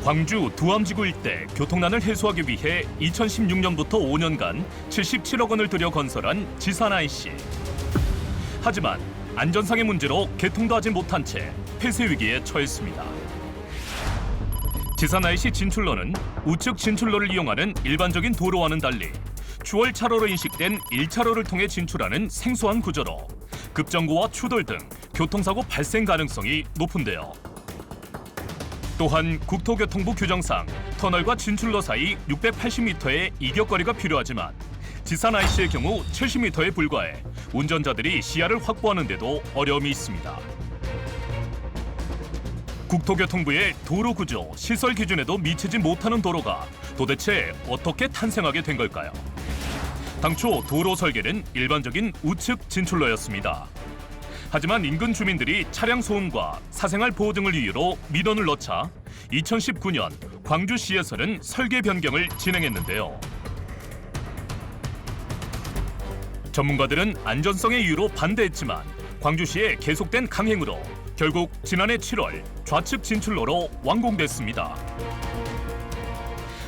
광주 두암지구 일대 교통난을 해소하기 위해 2016년부터 5년간 77억 원을 들여 건설한 지산 IC. 하지만 안전상의 문제로 개통도 하지 못한 채 폐쇄 위기에 처했습니다. 지산 IC 진출로는 우측 진출로를 이용하는 일반적인 도로와는 달리 추월 차로로 인식된 1차로를 통해 진출하는 생소한 구조로 급정거와 추돌 등 교통사고 발생 가능성이 높은데요. 또한 국토교통부 규정상 터널과 진출로 사이 680m의 이격거리가 필요하지만 지산 IC의 경우 70m에 불과해 운전자들이 시야를 확보하는 데도 어려움이 있습니다. 국토교통부의 도로 구조, 시설 기준에도 미치지 못하는 도로가 도대체 어떻게 탄생하게 된 걸까요? 당초 도로 설계는 일반적인 우측 진출로였습니다. 하지만 인근 주민들이 차량 소음과 사생활 보호 등을 이유로 민원을 넣자 2019년 광주시에서는 설계 변경을 진행했는데요. 전문가들은 안전성의 이유로 반대했지만 광주시의 계속된 강행으로 결국 지난해 7월 좌측 진출로로 완공됐습니다.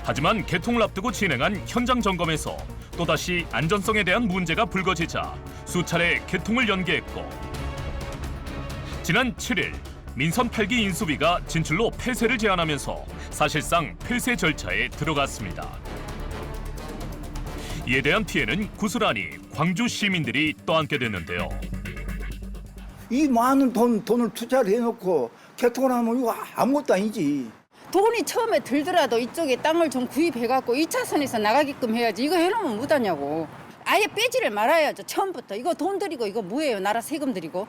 하지만 개통을 앞두고 진행한 현장 점검에서 또다시 안전성에 대한 문제가 불거지자 수차례 개통을 연기했고 지난 7일 민선 8기 인수위가 진출로 폐쇄를 제안하면서 사실상 폐쇄 절차에 들어갔습니다. 이에 대한 피해는 고스란히 광주 시민들이 떠안게 됐는데요. 이 많은 돈을 투자를 해놓고 개통을 하면 이거 아무것도 아니지. 돈이 처음에 들더라도 이쪽에 땅을 좀 구입해갖고 2차선에서 나가게끔 해야지. 이거 해놓으면 못하냐고. 아예 빼지를 말아야죠. 처음부터. 이거 돈 들이고 이거 뭐예요? 나라 세금 들이고.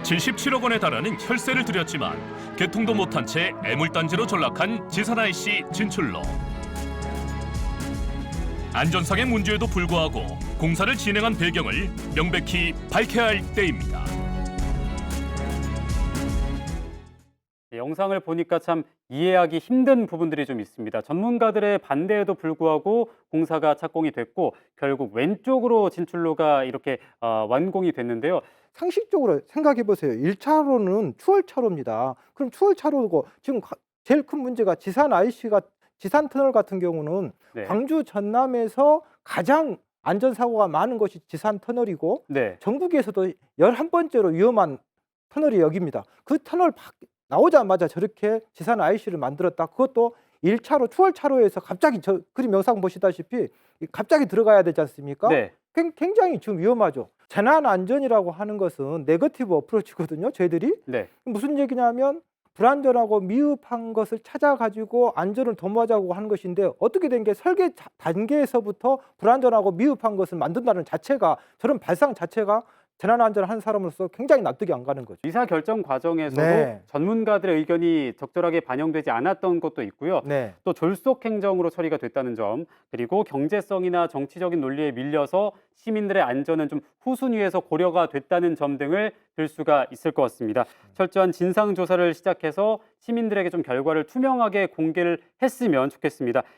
77억 원에 달하는 혈세를 들였지만 개통도 못한 채 애물단지로 전락한 지산 IC 진출로. 안전상의 문제에도 불구하고 공사를 진행한 배경을 명백히 밝혀야 할 때입니다. 영상을 보니까 참 이해하기 힘든 부분들이 좀 있습니다. 전문가들의 반대에도 불구하고 공사가 착공이 됐고 결국 왼쪽으로 진출로가 이렇게 완공이 됐는데요. 상식적으로 생각해 보세요. 1차로는 추월차로입니다. 그럼 추월차로고 지금 제일 큰 문제가 지산 IC가 지산 터널 같은 경우는 네. 광주 전남에서 가장 안전사고가 많은 것이 지산 터널이고 네. 전국에서도 11번째로 위험한 터널이 여기입니다. 그 터널 나오자마자 저렇게 지산 IC를 만들었다. 그것도 1차로 추월차로에서 갑자기 저 그림 영상 보시다시피 갑자기 들어가야 되지 않습니까? 네. 굉장히 지금 위험하죠. 재난 안전이라고 하는 것은 네거티브 어프로치거든요. 저희들이 네. 무슨 얘기냐면 불안전하고 미흡한 것을 찾아가지고 안전을 도모하자고 하는 것인데 어떻게 된 게 설계 단계에서부터 불안전하고 미흡한 것을 만든다는 자체가 저런 발상 자체가 재난 안전을 하는 사람으로서 굉장히 납득이 안 가는 거죠. 이사 결정 과정에서도 네. 전문가들의 의견이 적절하게 반영되지 않았던 것도 있고요. 네. 또 졸속 행정으로 처리가 됐다는 점, 그리고 경제성이나 정치적인 논리에 밀려서 시민들의 안전은 좀 후순위에서 고려가 됐다는 점 등을 들 수가 있을 것 같습니다. 철저한 진상 조사를 시작해서 시민들에게 좀 결과를 투명하게 공개를 했으면 좋겠습니다.